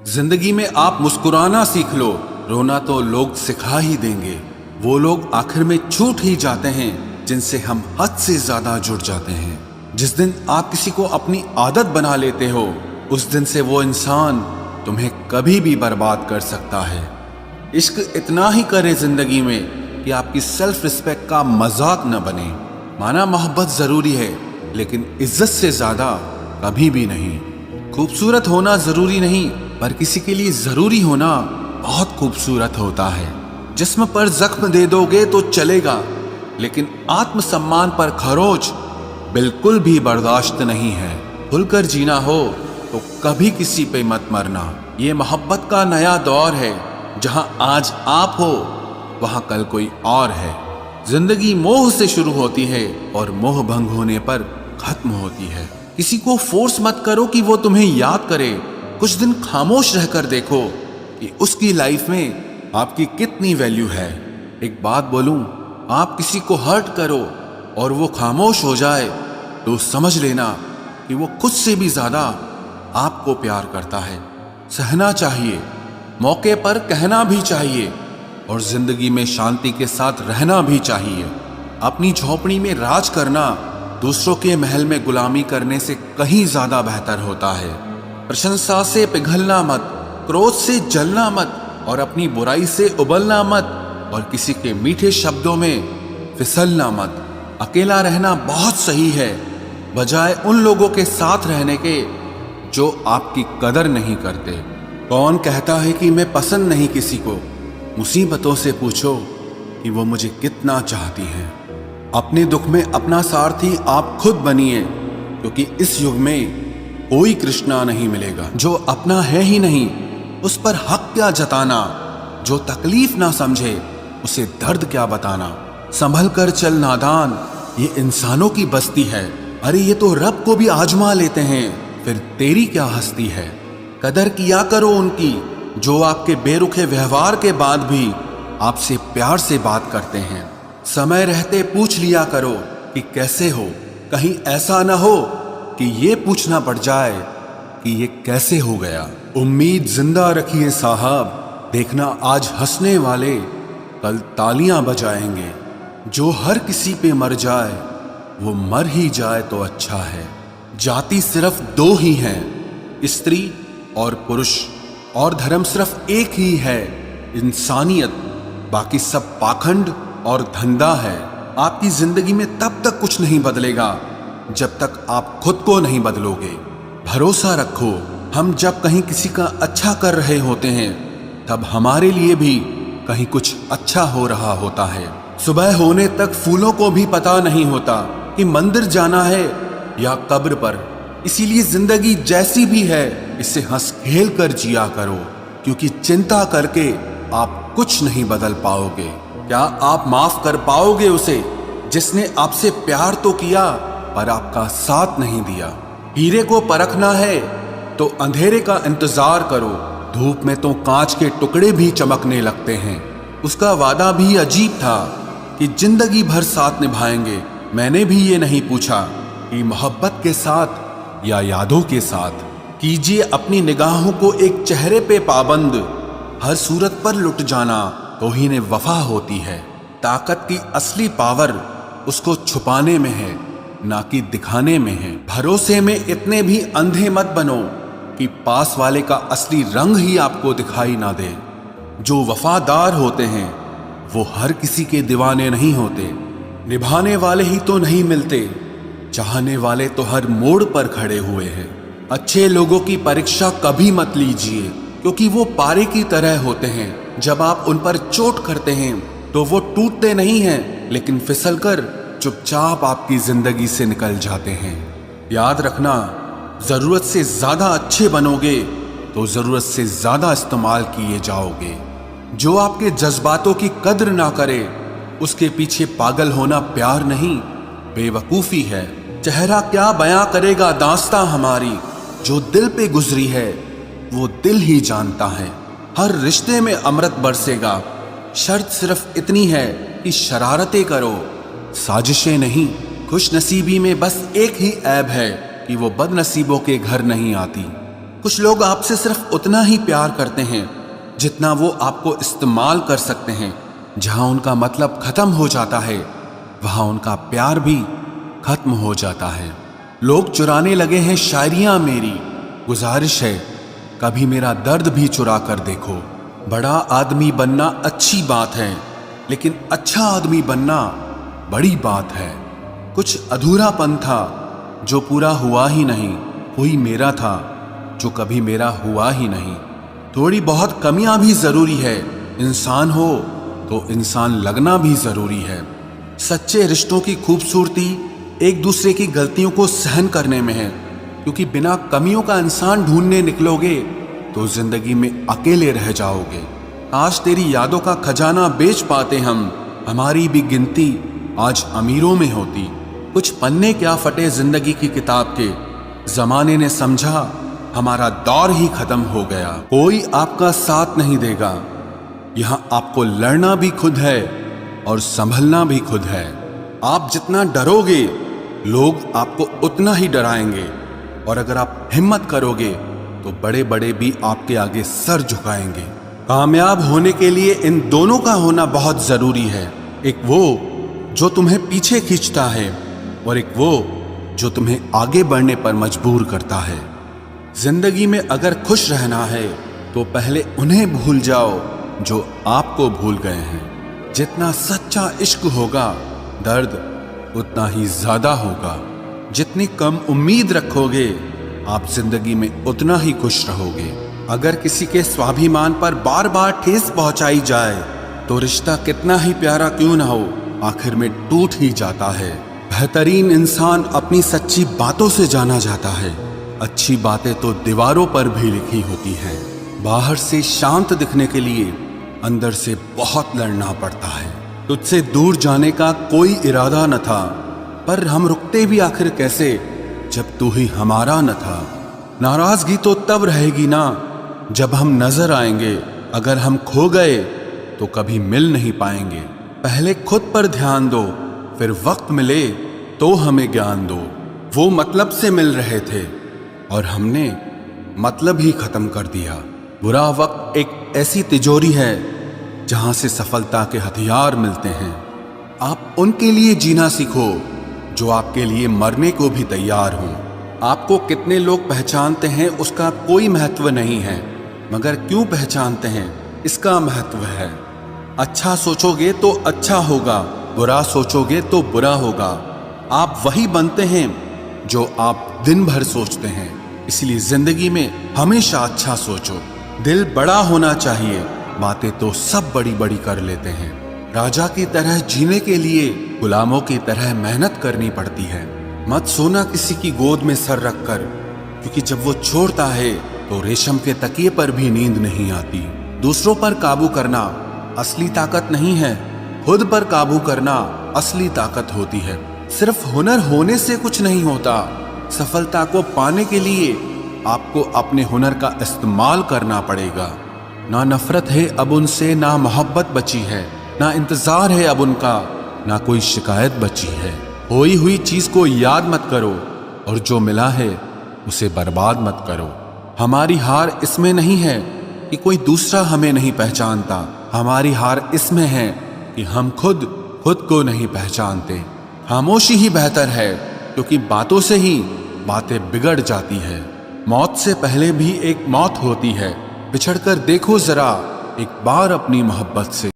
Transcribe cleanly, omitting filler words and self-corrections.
जिंदगी में आप मुस्कुराना सीख लो, रोना तो लोग सिखा ही देंगे। वो लोग आखिर में छूट ही जाते हैं जिनसे हम हद से ज्यादा जुड़ जाते हैं। जिस दिन आप किसी को अपनी आदत बना लेते हो, उस दिन से वो इंसान तुम्हें कभी भी बर्बाद कर सकता है। इश्क इतना ही करे जिंदगी में कि आपकी सेल्फ रिस्पेक्ट का मजाक न बने। माना मोहब्बत जरूरी है, लेकिन इज्जत से ज्यादा कभी भी नहीं। खूबसूरत होना जरूरी नहीं, पर किसी के लिए जरूरी होना बहुत खूबसूरत होता है। जिस्म पर जख्म दे दोगे तो चलेगा, लेकिन आत्मसम्मान पर खरोच बिल्कुल भी बर्दाश्त नहीं है। खुलकर जीना हो तो कभी किसी पे मत मरना। ये मोहब्बत का नया दौर है, जहां आज आप हो वहां कल कोई और है। जिंदगी मोह से शुरू होती है और मोह भंग होने पर खत्म होती है। किसी को फोर्स मत करो कि वो तुम्हें याद करे। कुछ दिन खामोश रहकर देखो कि उसकी लाइफ में आपकी कितनी वैल्यू है। एक बात बोलूं, आप किसी को हर्ट करो और वो खामोश हो जाए तो समझ लेना कि वो खुद से भी ज्यादा आपको प्यार करता है। सहना चाहिए, मौके पर कहना भी चाहिए, और जिंदगी में शांति के साथ रहना भी चाहिए। अपनी झोपड़ी में राज करना दूसरों के महल में गुलामी करने से कहीं ज्यादा बेहतर होता है। प्रशंसा से पिघलना मत, क्रोध से जलना मत, और अपनी बुराई से उबलना मत, और किसी के मीठे शब्दों में फिसलना मत। अकेला रहना बहुत सही है, बजाय उन लोगों के साथ रहने के जो आपकी कदर नहीं करते। कौन कहता है कि मैं पसंद नहीं किसी को? मुसीबतों से पूछो कि वो मुझे कितना चाहती हैं। अपने दुख में अपना सारथी आप खुद बनिए, क्योंकि इस युग में कोई कृष्णा नहीं मिलेगा। जो अपना है ही नहीं, उस पर हक क्या जताना? जो तकलीफ ना समझे, उसे दर्द क्या बताना? संभल कर चल नादान, ये इंसानों की बस्ती है। अरे ये तो रब को भी आजमा लेते हैं, फिर तेरी क्या हस्ती है? कदर किया करो उनकी जो आपके बेरुखे व्यवहार के बाद भी आपसे प्यार से बात करते हैं। समय रहते पूछ लिया करो कि कैसे हो, कहीं ऐसा ना हो कि ये पूछना पड़ जाए कि ये कैसे हो गया। उम्मीद जिंदा रखिए साहब, देखना आज हंसने वाले कल तालियां बजाएंगे। जो हर किसी पे मर जाए वो मर ही जाए तो अच्छा है। जाति सिर्फ दो ही हैं, स्त्री और पुरुष, और धर्म सिर्फ एक ही है, इंसानियत। बाकी सब पाखंड और धंधा है। आपकी जिंदगी में तब तक कुछ नहीं बदलेगा जब तक आप खुद को नहीं बदलोगे। भरोसा रखो, हम जब कहीं किसी का अच्छा कर रहे होते हैं, तब हमारे लिए भी कहीं कुछ अच्छा हो रहा होता है। सुबह होने तक फूलों को भी पता नहीं होता कि मंदिर जाना है या कब्र पर। इसीलिए जिंदगी जैसी भी है, इसे हंस खेल कर जिया करो, क्योंकि चिंता करके आप कुछ नहीं बदल पाओगे। क्या आप माफ कर पाओगे उसे जिसने आपसे प्यार तो किया पर आपका साथ नहीं दिया? हीरे को परखना है तो अंधेरे का इंतजार करो। धूप में तो कांच के टुकड़े भी चमकने लगते हैं। उसका वादा भी अजीब था कि जिंदगी भर साथ निभाएंगे। मैंने भी ये नहीं पूछा कि मोहब्बत के साथ या यादों के साथ। कीजिए अपनी निगाहों को एक चेहरे पे पाबंद, हर सूरत पर लुट जाना तौहीन वफा होती है। ताकत की असली पावर उसको छुपाने में है, ना कि दिखाने में है। भरोसे में इतने भी अंधे मत बनो कि पास वाले का असली रंग ही आपको दिखाई ना दे। जो वफादार होते हैं वो हर किसी के दीवाने नहीं होते। निभाने वाले ही तो नहीं मिलते, चाहने वाले तो हर मोड़ पर खड़े हुए हैं। अच्छे लोगों की परीक्षा कभी मत लीजिए, क्योंकि वो पारे की तरह होते हैं। जब आप उन पर चोट करते हैं तो वो टूटते नहीं हैं, लेकिन फिसलकर चुपचाप आपकी जिंदगी से निकल जाते हैं। याद रखना, जरूरत से ज्यादा अच्छे बनोगे तो जरूरत से ज्यादा इस्तेमाल किए जाओगे। जो आपके जज्बातों की कद्र ना करे, उसके पीछे पागल होना प्यार नहीं, बेवकूफी है। चेहरा क्या बयां करेगा दास्तां हमारी, जो दिल पे गुजरी है वो दिल ही जानता है। हर रिश्ते में अमृत बरसेगा, शर्त सिर्फ इतनी है कि शरारतें करो, साजिशें नहीं। खुश नसीबी में बस एक ही ऐब है कि वो बदनसीबों के घर नहीं आती। कुछ लोग आपसे सिर्फ उतना ही प्यार करते हैं जितना वो आपको इस्तेमाल कर सकते हैं। जहां उनका मतलब खत्म हो जाता है वहां उनका प्यार भी खत्म हो जाता है। लोग चुराने लगे हैं शायरियां मेरी, गुजारिश है कभी मेरा दर्द भी चुरा कर देखो। बड़ा आदमी बनना अच्छी बात है, लेकिन अच्छा आदमी बनना बड़ी बात है। कुछ अधूरापन था जो पूरा हुआ ही नहीं, कोई मेरा था जो कभी मेरा हुआ ही नहीं। थोड़ी बहुत कमियां भी जरूरी है, इंसान हो तो इंसान लगना भी जरूरी है। सच्चे रिश्तों की खूबसूरती एक दूसरे की गलतियों को सहन करने में है, क्योंकि बिना कमियों का इंसान ढूंढने निकलोगे तो जिंदगी में अकेले रह जाओगे। काश तेरी यादों का खजाना बेच पाते हम, हमारी भी गिनती आज अमीरों में होती। कुछ पन्ने क्या फटे जिंदगी की किताब के, जमाने ने समझा हमारा दौर ही खत्म हो गया। कोई आपका साथ नहीं देगा, यहां आपको लड़ना भी खुद है और संभलना भी खुद है। आप जितना डरोगे लोग आपको उतना ही डराएंगे, और अगर आप हिम्मत करोगे तो बड़े बड़े भी आपके आगे सर झुकाएंगे। कामयाब होने के लिए इन दोनों का होना बहुत जरूरी है। एक वो जो तुम्हें पीछे खींचता है और एक वो जो तुम्हें आगे बढ़ने पर मजबूर करता है। जिंदगी में अगर खुश रहना है तो पहले उन्हें भूल जाओ जो आपको भूल गए हैं। जितना सच्चा इश्क होगा दर्द उतना ही ज्यादा होगा। जितनी कम उम्मीद रखोगे आप जिंदगी में उतना ही खुश रहोगे। अगर किसी के स्वाभिमान पर बार बार ठेस पहुंचाई जाए तो रिश्ता कितना ही प्यारा क्यों ना हो आखिर में टूट ही जाता है। बेहतरीन इंसान अपनी सच्ची बातों से जाना जाता है। अच्छी बातें तो दीवारों पर भी लिखी होती हैं। बाहर से शांत दिखने के लिए अंदर से बहुत लड़ना पड़ता है। तुझसे दूर जाने का कोई इरादा न था, पर हम रुकते भी आखिर कैसे जब तू ही हमारा न था। नाराजगी तो तब रहेगी ना जब हम नजर आएंगे, अगर हम खो गए तो कभी मिल नहीं पाएंगे। पहले खुद पर ध्यान दो, फिर वक्त मिले तो हमें ज्ञान दो। वो मतलब से मिल रहे थे और हमने मतलब ही खत्म कर दिया। बुरा वक्त एक ऐसी तिजोरी है जहां से सफलता के हथियार मिलते हैं। आप उनके लिए जीना सीखो जो आपके लिए मरने को भी तैयार हों। आपको कितने लोग पहचानते हैं उसका कोई महत्व नहीं है, मगर क्यों पहचानते हैं इसका महत्व है। अच्छा सोचोगे तो अच्छा होगा, बुरा सोचोगे तो बुरा होगा। आप वही बनते हैं जो आप दिन भर सोचते हैं। इसलिए जिंदगी में हमेशा अच्छा सोचो। दिल बड़ा होना चाहिए, बातें तो सब बड़ी बड़ी कर लेते हैं। राजा की तरह जीने के लिए गुलामों की तरह मेहनत करनी पड़ती है। मत सोना किसी की गोद में सर रखकर, क्योंकि जब वो छोड़ता है तो रेशम के तकिए पर भी नींद नहीं आती। दूसरों पर काबू करना असली ताकत नहीं है, खुद पर काबू करना असली ताकत होती है। सिर्फ हुनर होने से कुछ नहीं होता, सफलता को पाने के लिए आपको अपने हुनर का इस्तेमाल करना पड़ेगा। ना नफरत है अब उनसे, ना मोहब्बत बची है, ना इंतजार है अब उनका, ना कोई शिकायत बची है। खोई हुई चीज को याद मत करो और जो मिला है उसे बर्बाद मत करो। हमारी हार इसमें नहीं है कि कोई दूसरा हमें नहीं पहचानता, हमारी हार इसमें है कि हम खुद को नहीं पहचानते। खामोशी ही बेहतर है, क्योंकि बातों से ही बातें बिगड़ जाती है। मौत से पहले भी एक मौत होती है, बिछड़कर देखो जरा एक बार अपनी मोहब्बत से।